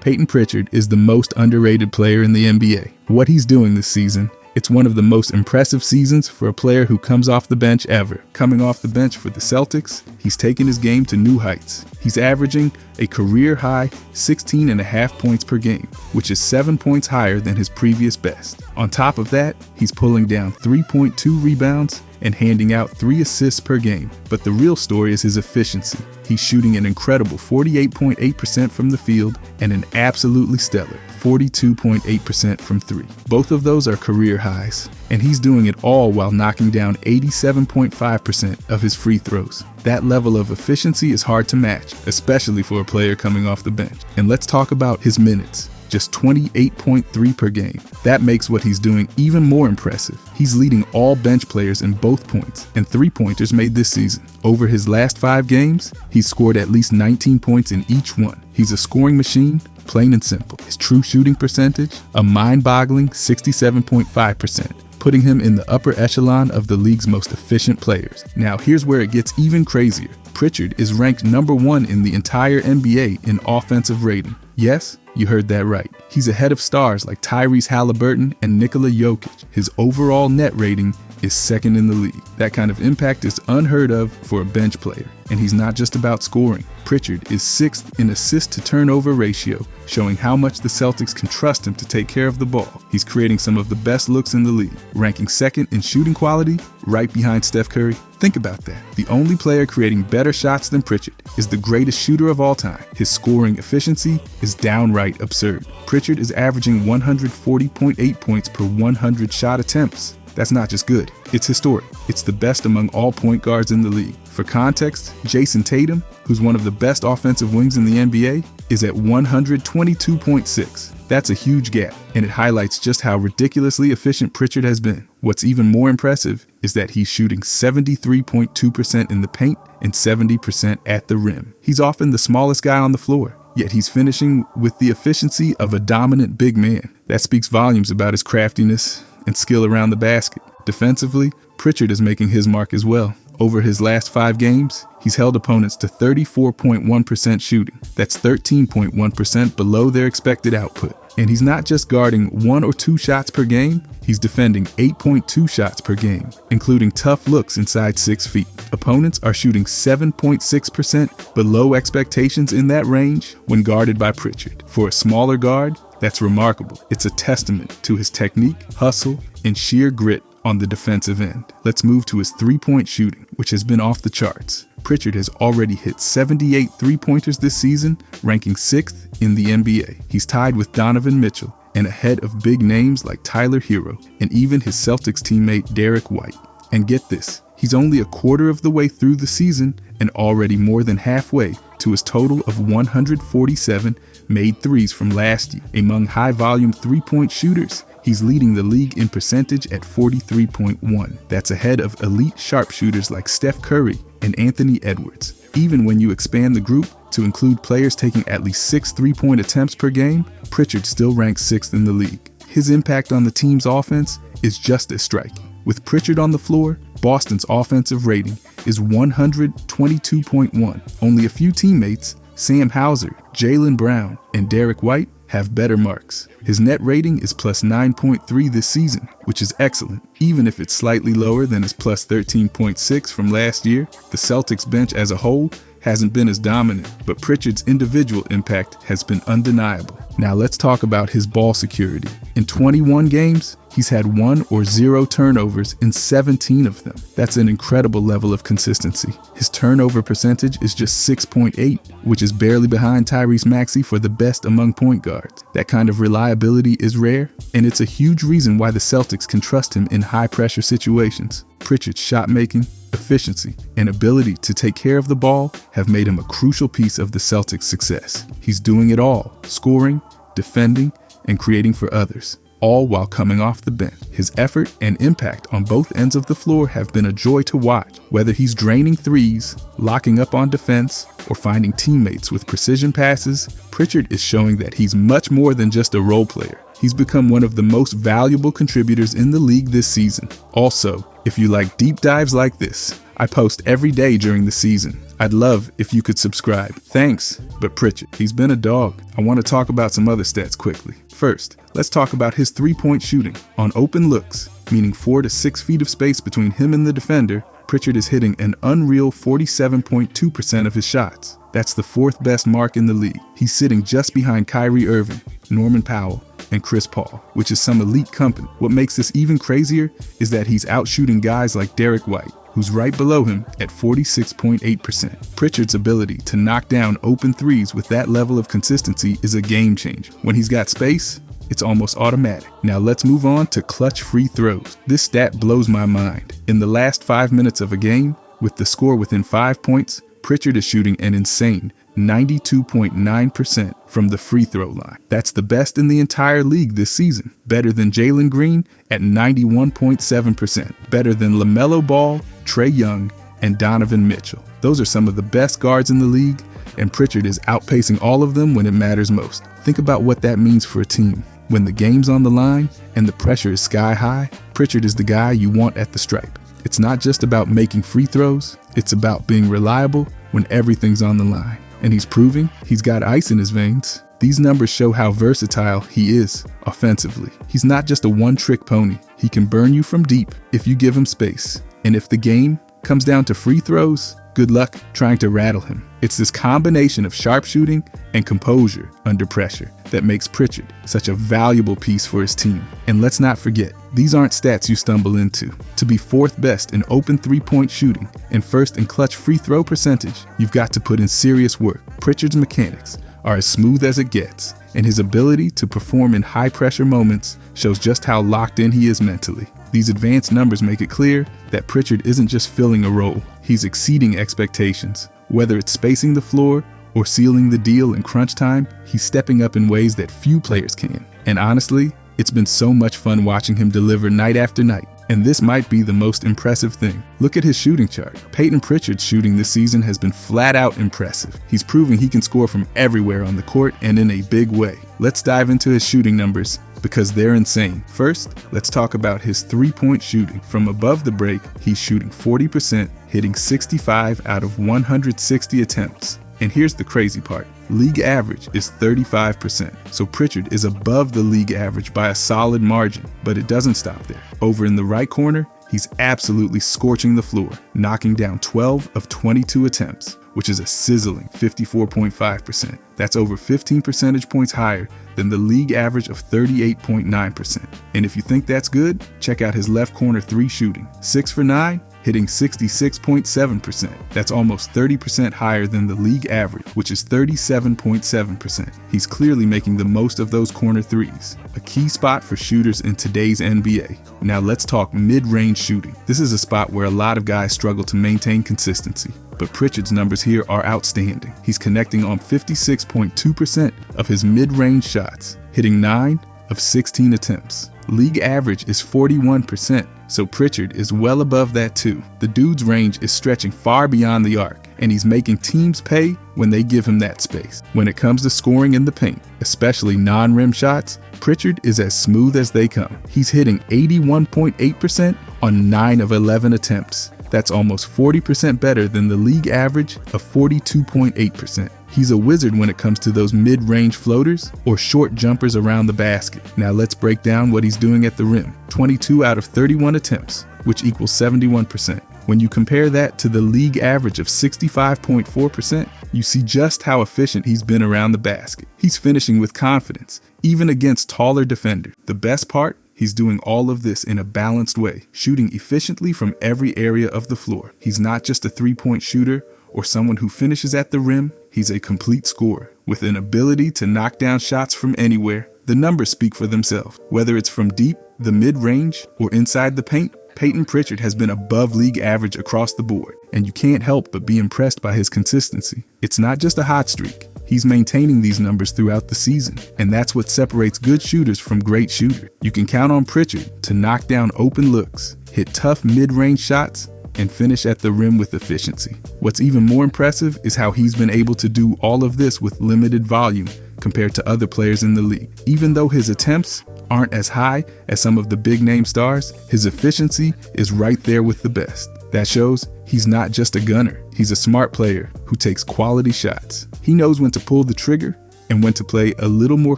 Payton Pritchard is the most underrated player in the NBA. What he's doing this season, it's one of the most impressive seasons for a player who comes off the bench ever. Coming off the bench for the Celtics, he's taken his game to new heights. He's averaging a career-high 16.5 points per game, which is 7 points higher than his previous best. On top of that, he's pulling down 3.2 rebounds and handing out 3 assists per game. But the real story is his efficiency. He's shooting an incredible 48.8% from the field and an absolutely stellar 42.8% from 3. Both of those are career highs, and he's doing it all while knocking down 87.5% of his free throws. That level of efficiency is hard to match, especially for a player coming off the bench. And let's talk about his minutes. Just 28.3 per game. That makes what he's doing even more impressive. He's leading all bench players in both points and three-pointers made this season. Over his last 5 games, he's scored at least 19 points in each one. He's a scoring machine, plain and simple. His true shooting percentage, a mind-boggling 67.5%. Putting him in the upper echelon of the league's most efficient players. Now here's where it gets even crazier. Pritchard is ranked number 1 in the entire NBA in offensive rating. Yes, you heard that right. He's ahead of stars like Tyrese Halliburton and Nikola Jokic. His overall net rating is 2nd in the league. That kind of impact is unheard of for a bench player. And he's not just about scoring. Pritchard is 6th in assist to turnover ratio, showing how much the Celtics can trust him to take care of the ball. He's creating some of the best looks in the league, ranking 2nd in shooting quality, right behind Steph Curry. Think about that. The only player creating better shots than Pritchard is the greatest shooter of all time. His scoring efficiency is downright absurd. Pritchard is averaging 140.8 points per 100 shot attempts. That's not just good, it's historic. It's the best among all point guards in the league. For context, Jason Tatum, who's one of the best offensive wings in the NBA, is at 122.6. That's a huge gap, and it highlights just how ridiculously efficient Pritchard has been. What's even more impressive is that he's shooting 73.2% in the paint and 70% at the rim. He's often the smallest guy on the floor, yet he's finishing with the efficiency of a dominant big man. That speaks volumes about his craftiness and skill around the basket. Defensively, Pritchard is making his mark as well. Over his last 5 games, he's held opponents to 34.1% shooting. That's 13.1% below their expected output. And he's not just guarding 1 or 2 shots per game, he's defending 8.2 shots per game, including tough looks inside 6 feet. Opponents are shooting 7.6% below expectations in that range when guarded by Pritchard. For a smaller guard, that's remarkable. It's a testament to his technique, hustle, and sheer grit on the defensive end. Let's move to his 3-point shooting, which has been off the charts. Pritchard has already hit 78 3-pointers this season, ranking 6th in the NBA. He's tied with Donovan Mitchell and ahead of big names like Tyler Hero and even his Celtics teammate Derek White. And get this, he's only a quarter of the way through the season and already more than halfway to his total of 147 made threes from last year. Among high-volume 3-point shooters, he's leading the league in percentage at 43.1. That's ahead of elite sharpshooters like Steph Curry and Anthony Edwards. Even when you expand the group to include players taking at least 6 3-point attempts per game, Pritchard still ranks 6th in the league. His impact on the team's offense is just as striking. With Pritchard on the floor, Boston's offensive rating is 122.1. Only a few teammates, Sam Hauser, Jaylen Brown, and Derek White, have better marks. His net rating is plus 9.3 this season, which is excellent, even if it's slightly lower than his plus 13.6 from last year. The Celtics bench as a whole hasn't been as dominant, but Pritchard's individual impact has been undeniable. Now let's talk about his ball security. In 21 games, he's had 1 or 0 turnovers in 17 of them. That's an incredible level of consistency. His turnover percentage is just 6.8, which is barely behind Tyrese Maxey for the best among point guards. That kind of reliability is rare, and it's a huge reason why the Celtics can trust him in high-pressure situations. Pritchard's shot-making, efficiency, and ability to take care of the ball have made him a crucial piece of the Celtics' success. He's doing it all, scoring, defending, and creating for others, all while coming off the bench. His effort and impact on both ends of the floor have been a joy to watch. Whether he's draining threes, locking up on defense, or finding teammates with precision passes, Pritchard is showing that he's much more than just a role player. He's become one of the most valuable contributors in the league this season. Also, if you like deep dives like this, I post every day during the season. I'd love if you could subscribe. Thanks, but Pritchard, he's been a dog. I want to talk about some other stats quickly. First, let's talk about his three-point shooting. On open looks, meaning 4 to 6 feet of space between him and the defender, Pritchard is hitting an unreal 47.2% of his shots. That's the 4th best mark in the league. He's sitting just behind Kyrie Irving, Norman Powell, and Chris Paul, which is some elite company. What makes this even crazier is that he's outshooting guys like Derek White, who's right below him at 46.8%. Pritchard's ability to knock down open threes with that level of consistency is a game changer. When he's got space, it's almost automatic. Now let's move on to clutch free throws. This stat blows my mind. In the last 5 minutes of a game, with the score within 5 points, Pritchard is shooting an insane 92.9% from the free throw line. That's the best in the entire league this season. Better than Jalen Green at 91.7%. Better than LaMelo Ball, Trae Young, and Donovan Mitchell. Those are some of the best guards in the league, and Pritchard is outpacing all of them when it matters most. Think about what that means for a team. When the game's on the line and the pressure is sky high, Pritchard is the guy you want at the stripe. It's not just about making free throws, it's about being reliable when everything's on the line. And he's proving he's got ice in his veins. These numbers show how versatile he is offensively. He's not just a one-trick pony. He can burn you from deep if you give him space. And if the game comes down to free throws, good luck trying to rattle him. It's this combination of sharpshooting and composure under pressure that makes Pritchard such a valuable piece for his team. And let's not forget, these aren't stats you stumble into. To be 4th best in open three-point shooting and 1st in clutch free throw percentage, you've got to put in serious work. Pritchard's mechanics are as smooth as it gets, and his ability to perform in high-pressure moments shows just how locked in he is mentally. These advanced numbers make it clear that Pritchard isn't just filling a role, he's exceeding expectations. Whether it's spacing the floor or sealing the deal in crunch time, he's stepping up in ways that few players can. And honestly, it's been so much fun watching him deliver night after night. And this might be the most impressive thing. Look at his shooting chart. Payton Pritchard's shooting this season has been flat out impressive. He's proving he can score from everywhere on the court and in a big way. Let's dive into his shooting numbers because they're insane. First, let's talk about his three-point shooting. From above the break, he's shooting 40%, hitting 65 out of 160 attempts. And here's the crazy part. League average is 35%, so Pritchard is above the league average by a solid margin, but it doesn't stop there. Over in the right corner, he's absolutely scorching the floor, knocking down 12 of 22 attempts, which is a sizzling 54.5%. That's over 15 percentage points higher than the league average of 38.9%. And if you think that's good, check out his left corner 3 shooting. 6 for 9, hitting 66.7%. That's almost 30% higher than the league average, which is 37.7%. He's clearly making the most of those corner threes, a key spot for shooters in today's NBA. Now let's talk mid-range shooting. This is a spot where a lot of guys struggle to maintain consistency, but Pritchard's numbers here are outstanding. He's connecting on 56.2% of his mid-range shots, hitting 9 of 16 attempts. League average is 41%, so Pritchard is well above that too. The dude's range is stretching far beyond the arc, and he's making teams pay when they give him that space. When it comes to scoring in the paint, especially non-rim shots, Pritchard is as smooth as they come. He's hitting 81.8% on 9 of 11 attempts. That's almost 40% better than the league average of 42.8%. He's a wizard when it comes to those mid-range floaters or short jumpers around the basket. Now let's break down what he's doing at the rim. 22 out of 31 attempts, which equals 71%. When you compare that to the league average of 65.4%, you see just how efficient he's been around the basket. He's finishing with confidence, even against taller defenders. The best part? He's doing all of this in a balanced way, shooting efficiently from every area of the floor. He's not just a three-point shooter or someone who finishes at the rim. He's a complete scorer with an ability to knock down shots from anywhere. The numbers speak for themselves. Whether it's from deep, the mid-range, or inside the paint, Payton Pritchard has been above league average across the board, and you can't help but be impressed by his consistency. It's not just a hot streak. He's maintaining these numbers throughout the season, and that's what separates good shooters from great shooters. You can count on Pritchard to knock down open looks, hit tough mid-range shots, and finish at the rim with efficiency. What's even more impressive is how he's been able to do all of this with limited volume compared to other players in the league. Even though his attempts aren't as high as some of the big-name stars, his efficiency is right there with the best. That shows he's not just a gunner. He's a smart player who takes quality shots. He knows when to pull the trigger and when to play a little more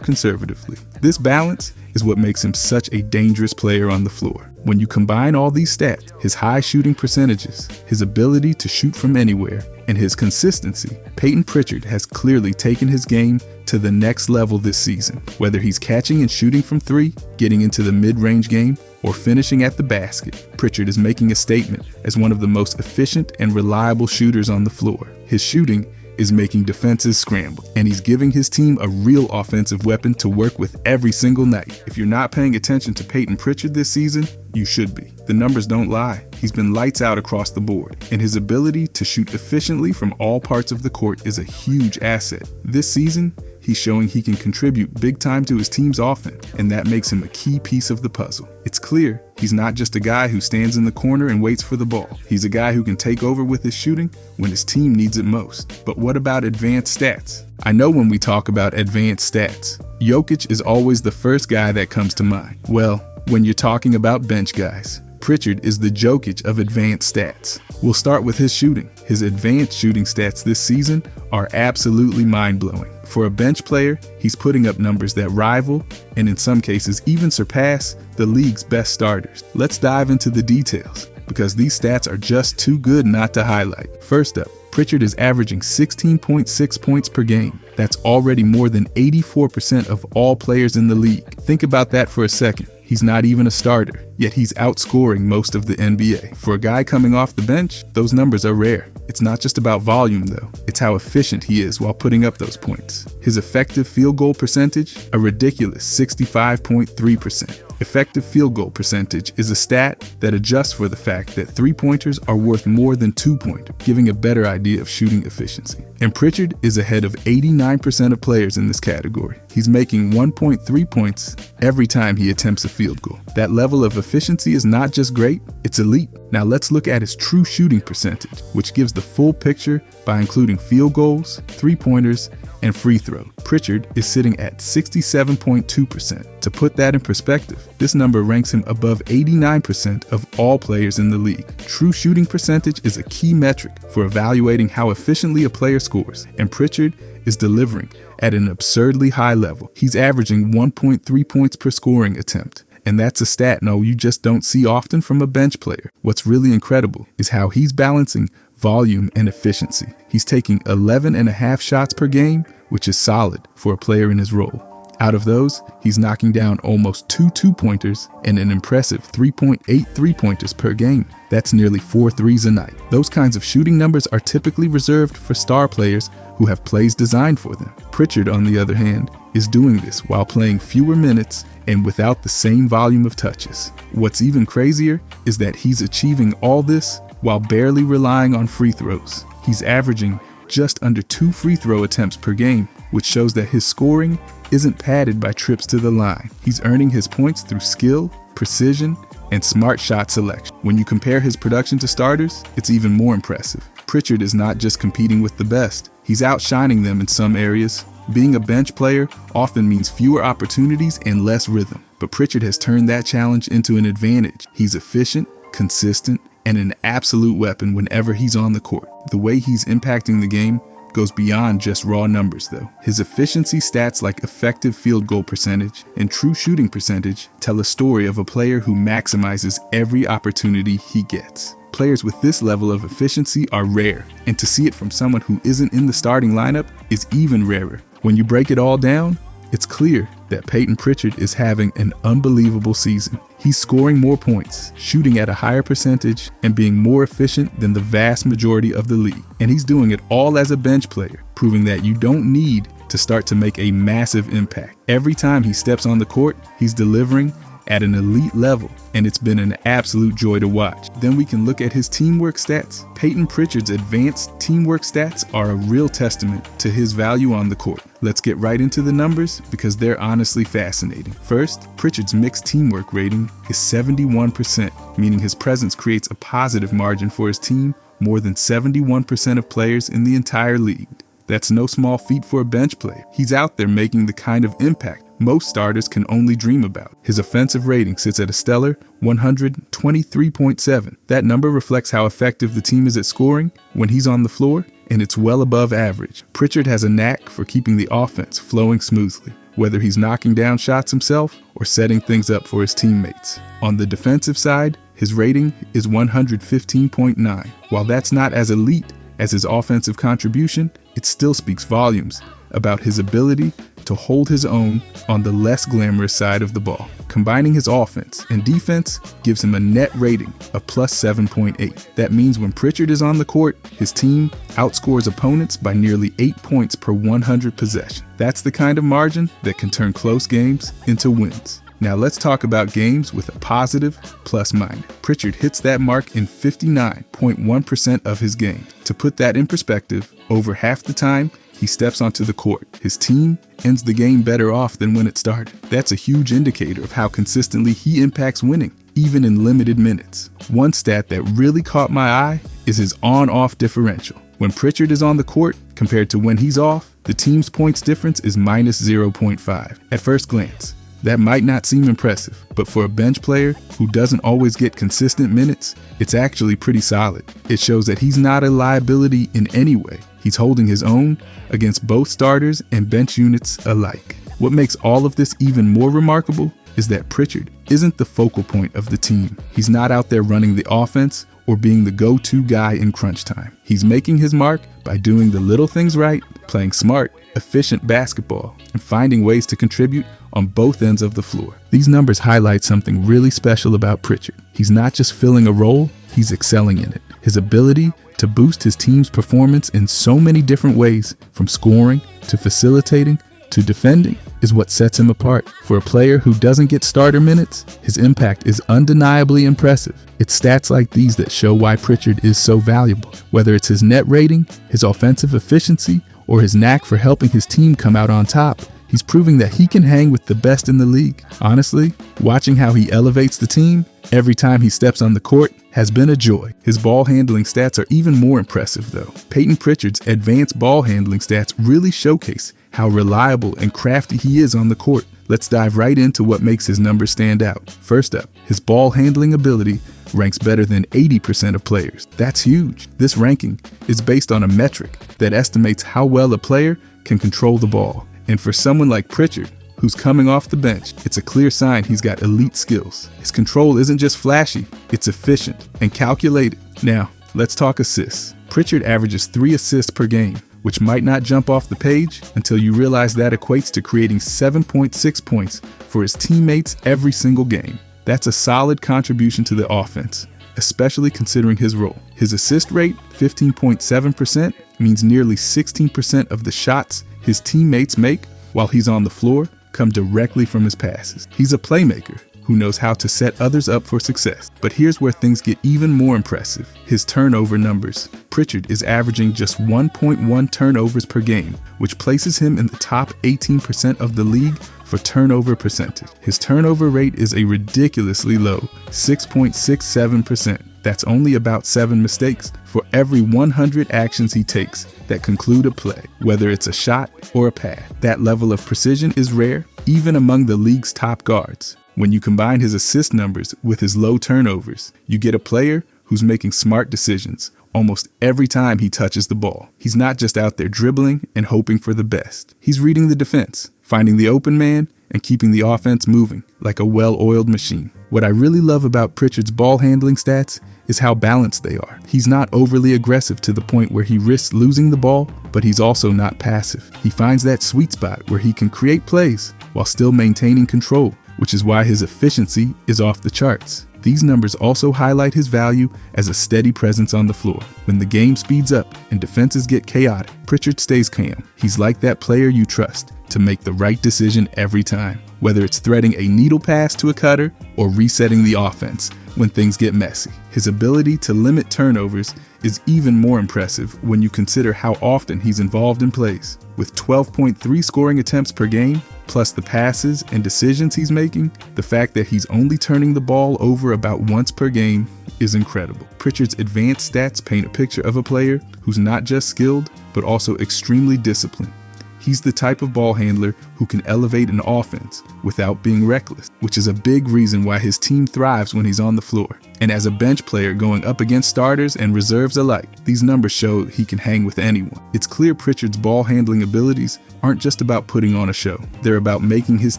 conservatively. This balance is what makes him such a dangerous player on the floor. When you combine all these stats, his high shooting percentages, his ability to shoot from anywhere, and his consistency, Payton Pritchard has clearly taken his game to the next level this season. Whether he's catching and shooting from three, getting into the mid-range game, or finishing at the basket, Pritchard is making a statement as one of the most efficient and reliable shooters on the floor. His shooting is making defenses scramble, and he's giving his team a real offensive weapon to work with every single night. If you're not paying attention to Payton Pritchard this season, you should be. The numbers don't lie. He's been lights out across the board, and his ability to shoot efficiently from all parts of the court is a huge asset. This season, he's showing he can contribute big time to his team's offense, and that makes him a key piece of the puzzle. It's clear he's not just a guy who stands in the corner and waits for the ball. He's a guy who can take over with his shooting when his team needs it most. But what about advanced stats? I know when we talk about advanced stats, Jokic is always the first guy that comes to mind. Well, when you're talking about bench guys, Pritchard is the Jokic of advanced stats. We'll start with his shooting. His advanced shooting stats this season are absolutely mind-blowing. For a bench player, he's putting up numbers that rival, and in some cases even surpass, the league's best starters. Let's dive into the details, because these stats are just too good not to highlight. First up, Pritchard is averaging 16.6 points per game. That's already more than 84% of all players in the league. Think about that for a second. He's not even a starter, yet he's outscoring most of the NBA. For a guy coming off the bench, those numbers are rare. It's not just about volume though, it's how efficient he is while putting up those points. His effective field goal percentage, a ridiculous 65.3%. Effective field goal percentage is a stat that adjusts for the fact that three-pointers are worth more than two-pointers, giving a better idea of shooting efficiency. And Pritchard is ahead of 89% of players in this category. He's making 1.3 points every time he attempts a field goal. That level of efficiency is not just great, it's elite. Now let's look at his true shooting percentage, which gives the full picture by including field goals, three-pointers, and free throw. Pritchard is sitting at 67.2%. To put that in perspective, this number ranks him above 89% of all players in the league. True shooting percentage is a key metric for evaluating how efficiently a player scores, and Pritchard is delivering at an absurdly high level. He's averaging 1.3 points per scoring attempt. And that's a stat you just don't see often from a bench player. What's really incredible is how he's balancing volume and efficiency. He's taking 11.5 shots per game, which is solid for a player in his role. Out of those, he's knocking down almost 2 two-pointers and an impressive 3.8 three-pointers per game. That's nearly 4 threes a night. Those kinds of shooting numbers are typically reserved for star players who have plays designed for them. Pritchard, on the other hand, is doing this while playing fewer minutes and without the same volume of touches. What's even crazier is that he's achieving all this while barely relying on free throws. He's averaging just under 2 free throw attempts per game, which shows that his scoring isn't padded by trips to the line. He's earning his points through skill, precision, and smart shot selection. When you compare his production to starters, it's even more impressive. Pritchard is not just competing with the best, he's outshining them in some areas. Being a bench player often means fewer opportunities and less rhythm, but Pritchard has turned that challenge into an advantage. He's efficient, consistent, and an absolute weapon whenever he's on the court. The way he's impacting the game goes beyond just raw numbers though. His efficiency stats like effective field goal percentage and true shooting percentage tell a story of a player who maximizes every opportunity he gets. Players with this level of efficiency are rare, and to see it from someone who isn't in the starting lineup is even rarer. When you break it all down, it's clear that Payton Pritchard is having an unbelievable season. He's scoring more points, shooting at a higher percentage, and being more efficient than the vast majority of the league. And he's doing it all as a bench player, proving that you don't need to start to make a massive impact. Every time he steps on the court, he's delivering at an elite level, and it's been an absolute joy to watch. Then we can look at his teamwork stats. Payton Pritchard's advanced teamwork stats are a real testament to his value on the court. Let's get right into the numbers because they're honestly fascinating. First, Pritchard's mixed teamwork rating is 71%, meaning his presence creates a positive margin for his team more than 71% of players in the entire league. That's no small feat for a bench player. He's out there making the kind of impact most starters can only dream about. His offensive rating sits at a stellar 123.7. That number reflects how effective the team is at scoring when he's on the floor, and it's well above average. Pritchard has a knack for keeping the offense flowing smoothly, whether he's knocking down shots himself or setting things up for his teammates. On the defensive side, his rating is 115.9. While that's not as elite as his offensive contribution, it still speaks volumes about his ability to hold his own on the less glamorous side of the ball. Combining his offense and defense gives him a net rating of plus 7.8. That means when Pritchard is on the court, his team outscores opponents by nearly 8 points per 100 possessions. That's the kind of margin that can turn close games into wins. Now let's talk about games with a positive plus-minus. Pritchard hits that mark in 59.1% of his games. To put that in perspective, over half the time he steps onto the court, his team ends the game better off than when it started. That's a huge indicator of how consistently he impacts winning, even in limited minutes. One stat that really caught my eye is his on-off differential. When Pritchard is on the court, compared to when he's off, the team's points difference is minus 0.5. At first glance, that might not seem impressive, but for a bench player who doesn't always get consistent minutes, it's actually pretty solid. It shows that he's not a liability in any way. He's holding his own against both starters and bench units alike. What makes all of this even more remarkable is that Pritchard isn't the focal point of the team. He's not out there running the offense or being the go-to guy in crunch time. He's making his mark by doing the little things right, playing smart, efficient basketball, and finding ways to contribute on both ends of the floor. These numbers highlight something really special about Pritchard. He's not just filling a role, he's excelling in it. His ability to boost his team's performance in so many different ways, from scoring to facilitating to defending, is what sets him apart. For a player who doesn't get starter minutes, his impact is undeniably impressive. It's stats like these that show why Pritchard is so valuable. Whether it's his net rating, his offensive efficiency, or his knack for helping his team come out on top, he's proving that he can hang with the best in the league. Honestly, watching how he elevates the team every time he steps on the court has been a joy. His ball handling stats are even more impressive though. Payton Pritchard's advanced ball handling stats really showcase how reliable and crafty he is on the court. Let's dive right into what makes his numbers stand out. First up, his ball handling ability ranks better than 80% of players. That's huge. This ranking is based on a metric that estimates how well a player can control the ball. And for someone like Pritchard, who's coming off the bench, it's a clear sign he's got elite skills. His control isn't just flashy, it's efficient and calculated. Now, let's talk assists. Pritchard averages 3 assists per game, which might not jump off the page until you realize that equates to creating 7.6 points for his teammates every single game. That's a solid contribution to the offense, especially considering his role. His assist rate, 15.7%, means nearly 16% of the shots his teammates make while he's on the floor come directly from his passes. He's a playmaker who knows how to set others up for success. But here's where things get even more impressive. His turnover numbers. Pritchard is averaging just 1.1 turnovers per game, which places him in the top 18% of the league for turnover percentage. His turnover rate is a ridiculously low 6.67%. That's only about 7 mistakes for every 100 actions he takes that conclude a play, whether it's a shot or a pass. That level of precision is rare, even among the league's top guards. When you combine his assist numbers with his low turnovers, you get a player who's making smart decisions almost every time he touches the ball. He's not just out there dribbling and hoping for the best. He's reading the defense, finding the open man, and keeping the offense moving like a well-oiled machine. What I really love about Pritchard's ball handling stats is how balanced they are. He's not overly aggressive to the point where he risks losing the ball, but he's also not passive. He finds that sweet spot where he can create plays while still maintaining control, which is why his efficiency is off the charts. These numbers also highlight his value as a steady presence on the floor. When the game speeds up and defenses get chaotic, Pritchard stays calm. He's like that player you trust to make the right decision every time, whether it's threading a needle pass to a cutter or resetting the offense when things get messy. His ability to limit turnovers is even more impressive when you consider how often he's involved in plays. With 12.3 scoring attempts per game, plus the passes and decisions he's making, the fact that he's only turning the ball over about once per game is incredible. Pritchard's advanced stats paint a picture of a player who's not just skilled, but also extremely disciplined. He's the type of ball handler who can elevate an offense without being reckless, which is a big reason why his team thrives when he's on the floor. And as a bench player going up against starters and reserves alike, these numbers show he can hang with anyone. It's clear Pritchard's ball handling abilities aren't just about putting on a show. They're about making his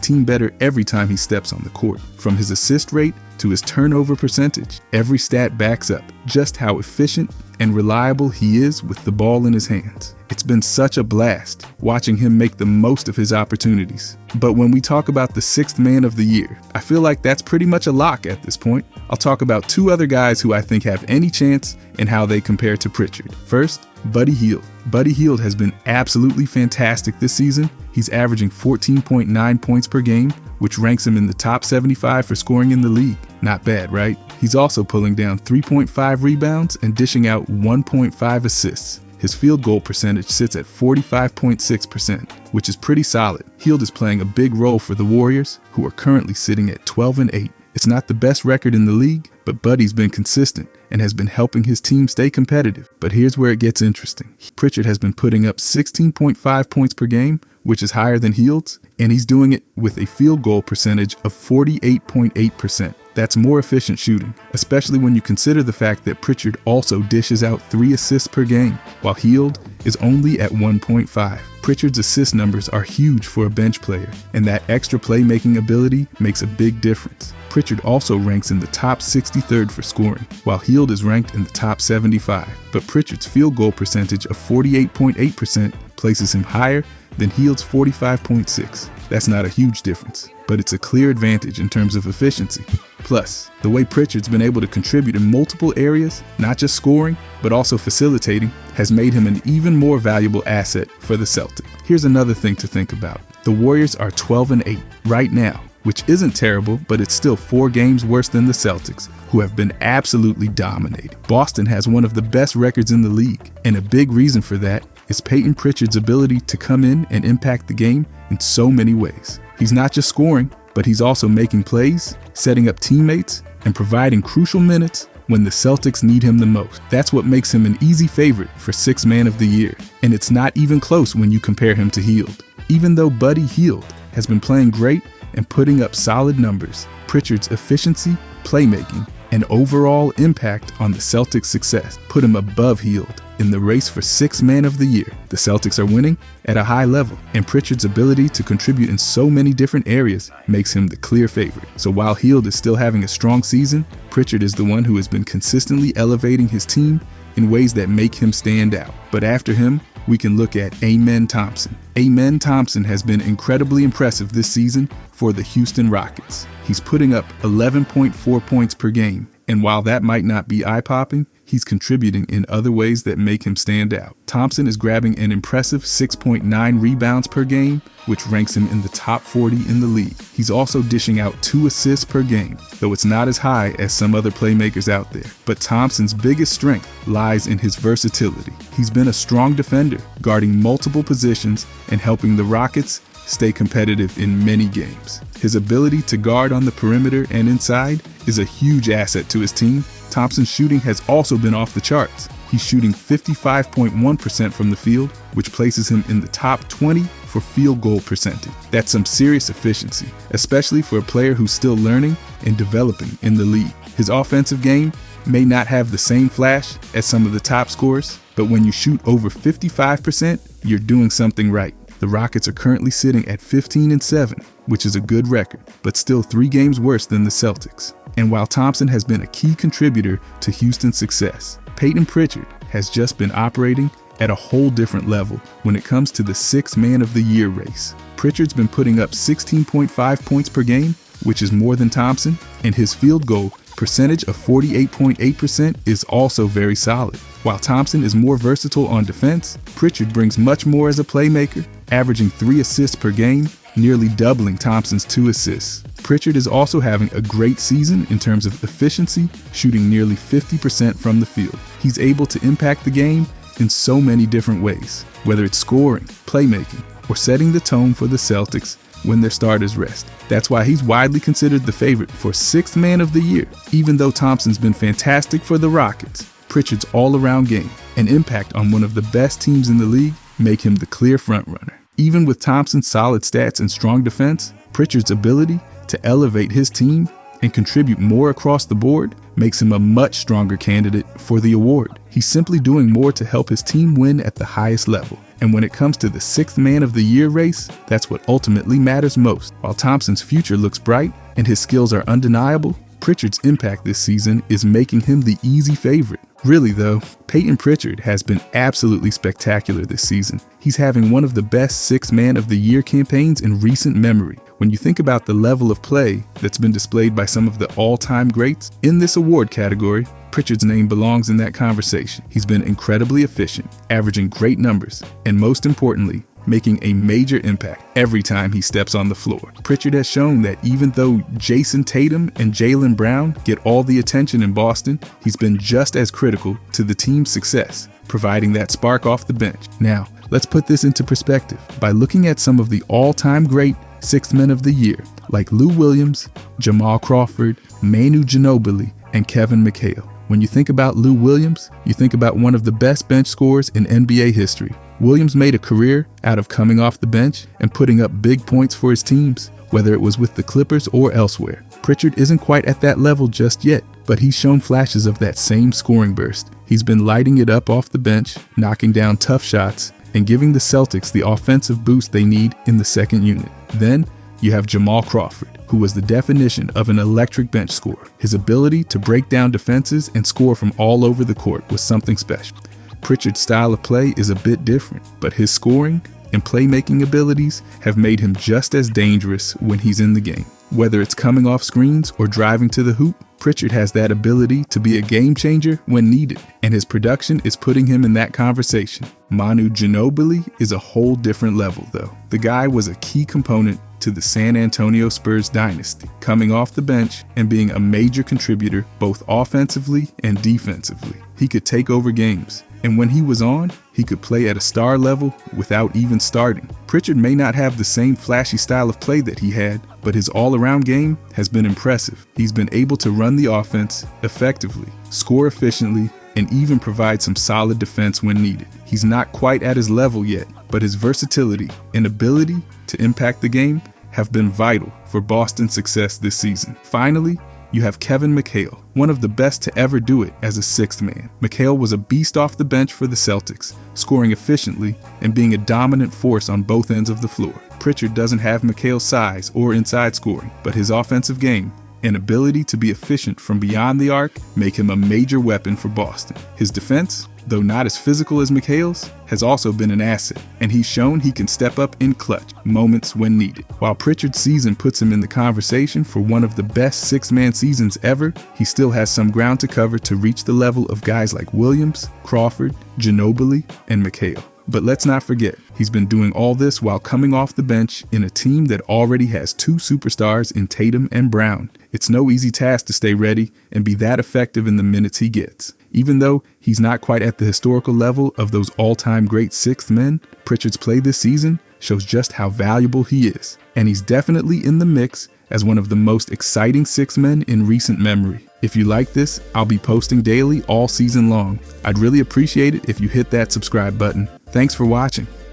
team better every time he steps on the court. From his assist rate to his turnover percentage, every stat backs up just how efficient and reliable he is with the ball in his hands. It's been such a blast watching him make the most of his opportunities. But when we talk about the sixth man of the year, I feel like that's pretty much a lock at this point. I'll talk about two other guys who I think have any chance and how they compare to Pritchard. First, Buddy Hield. Buddy Hield has been absolutely fantastic this season. He's averaging 14.9 points per game, which ranks him in the top 75 for scoring in the league. Not bad, right? He's also pulling down 3.5 rebounds and dishing out 1.5 assists. His field goal percentage sits at 45.6%, which is pretty solid. Hield is playing a big role for the Warriors, who are currently sitting at 12-8. It's not the best record in the league, but Buddy's been consistent and has been helping his team stay competitive. But here's where it gets interesting. Pritchard has been putting up 16.5 points per game, which is higher than Hield's, and he's doing it with a field goal percentage of 48.8%. That's more efficient shooting, especially when you consider the fact that Pritchard also dishes out 3 assists per game, while Hield is only at 1.5. Pritchard's assist numbers are huge for a bench player, and that extra playmaking ability makes a big difference. Pritchard also ranks in the top 63rd for scoring, while Hield is ranked in the top 75. But Pritchard's field goal percentage of 48.8% places him higher than Hield's 45.6. That's not a huge difference, but it's a clear advantage in terms of efficiency. Plus, the way Pritchard's been able to contribute in multiple areas, not just scoring, but also facilitating, has made him an even more valuable asset for the Celtics. Here's another thing to think about. The Warriors are 12-8 right now, which isn't terrible, but it's still 4 games worse than the Celtics, who have been absolutely dominating. Boston has one of the best records in the league, and a big reason for that is Payton Pritchard's ability to come in and impact the game in so many ways. He's not just scoring, but he's also making plays, setting up teammates, and providing crucial minutes when the Celtics need him the most. That's what makes him an easy favorite for Sixth Man of the Year, and it's not even close when you compare him to Hield. Even though Buddy Hield has been playing great and putting up solid numbers, Pritchard's efficiency, playmaking, and overall impact on the Celtics' success put him above Hield in the race for Sixth Man of the Year. The Celtics are winning at a high level, and Pritchard's ability to contribute in so many different areas makes him the clear favorite. So while Hield is still having a strong season, Pritchard is the one who has been consistently elevating his team in ways that make him stand out. But after him, we can look at Amen Thompson. Amen Thompson has been incredibly impressive this season for the Houston Rockets. He's putting up 11.4 points per game, and while that might not be eye-popping, he's contributing in other ways that make him stand out. Thompson is grabbing an impressive 6.9 rebounds per game, which ranks him in the top 40 in the league. He's also dishing out 2 assists per game, though it's not as high as some other playmakers out there. But Thompson's biggest strength lies in his versatility. He's been a strong defender, guarding multiple positions and helping the Rockets stay competitive in many games. His ability to guard on the perimeter and inside is a huge asset to his team. Thompson's shooting has also been off the charts. He's shooting 55.1% from the field, which places him in the top 20 for field goal percentage. That's some serious efficiency, especially for a player who's still learning and developing in the league. His offensive game may not have the same flash as some of the top scorers, but when you shoot over 55%, you're doing something right. The Rockets are currently sitting at 15-7, which is a good record, but still 3 games worse than the Celtics. And while Thompson has been a key contributor to Houston's success, Payton Pritchard has just been operating at a whole different level when it comes to the Sixth Man of the Year race. Pritchard's been putting up 16.5 points per game, which is more than Thompson, and his field goal percentage of 48.8% is also very solid. While Thompson is more versatile on defense, Pritchard brings much more as a playmaker, averaging 3 assists per game, nearly doubling Thompson's 2 assists. Pritchard is also having a great season in terms of efficiency, shooting nearly 50% from the field. He's able to impact the game in so many different ways, whether it's scoring, playmaking, or setting the tone for the Celtics when their starters rest. That's why he's widely considered the favorite for Sixth Man of the Year. Even though Thompson's been fantastic for the Rockets, Pritchard's all-around game and impact on one of the best teams in the league make him the clear frontrunner. Even with Thompson's solid stats and strong defense, Pritchard's ability to elevate his team and contribute more across the board makes him a much stronger candidate for the award. He's simply doing more to help his team win at the highest level. And when it comes to the 6th Man of the Year race, that's what ultimately matters most. While Thompson's future looks bright and his skills are undeniable, Pritchard's impact this season is making him the easy favorite. Really though, Payton Pritchard has been absolutely spectacular this season. He's having one of the best 6th Man of the Year campaigns in recent memory. When you think about the level of play that's been displayed by some of the all-time greats in this award category, Pritchard's name belongs in that conversation. He's been incredibly efficient, averaging great numbers, and most importantly, making a major impact every time he steps on the floor. Pritchard has shown that even though Jason Tatum and Jaylen Brown get all the attention in Boston, he's been just as critical to the team's success, providing that spark off the bench. Now, let's put this into perspective by looking at some of the all-time great 6th Men of the Year, like Lou Williams, Jamal Crawford, Manu Ginobili, and Kevin McHale. When you think about Lou Williams, you think about one of the best bench scorers in NBA history. Williams made a career out of coming off the bench and putting up big points for his teams, whether it was with the Clippers or elsewhere. Pritchard isn't quite at that level just yet, but he's shown flashes of that same scoring burst. He's been lighting it up off the bench, knocking down tough shots, and giving the Celtics the offensive boost they need in the second unit. Then, you have Jamal Crawford, who was the definition of an electric bench scorer. His ability to break down defenses and score from all over the court was something special. Pritchard's style of play is a bit different, but his scoring and playmaking abilities have made him just as dangerous when he's in the game. Whether it's coming off screens or driving to the hoop, Pritchard has that ability to be a game changer when needed, and his production is putting him in that conversation. Manu Ginobili is a whole different level though. The guy was a key component to the San Antonio Spurs dynasty, coming off the bench and being a major contributor both offensively and defensively. He could take over games, and when he was on, he could play at a star level without even starting. Pritchard may not have the same flashy style of play that he had, but his all-around game has been impressive. He's been able to run the offense effectively, score efficiently, and even provide some solid defense when needed. He's not quite at his level yet, but his versatility and ability to impact the game have been vital for Boston's success this season. Finally, you have Kevin McHale, one of the best to ever do it as a 6th man. McHale was a beast off the bench for the Celtics, scoring efficiently and being a dominant force on both ends of the floor. Pritchard doesn't have McHale's size or inside scoring, but his offensive game and ability to be efficient from beyond the arc make him a major weapon for Boston. His defense, though not as physical as McHale's, has also been an asset, and he's shown he can step up in clutch moments when needed. While Pritchard's season puts him in the conversation for one of the best 6-man seasons ever, he still has some ground to cover to reach the level of guys like Williams, Crawford, Ginobili, and McHale. But let's not forget, he's been doing all this while coming off the bench in a team that already has 2 superstars in Tatum and Brown. It's no easy task to stay ready and be that effective in the minutes he gets. Even though he's not quite at the historical level of those all-time great 6th men, Pritchard's play this season shows just how valuable he is. And he's definitely in the mix as one of the most exciting 6 men in recent memory. If you like this, I'll be posting daily all season long. I'd really appreciate it if you hit that subscribe button. Thanks for watching.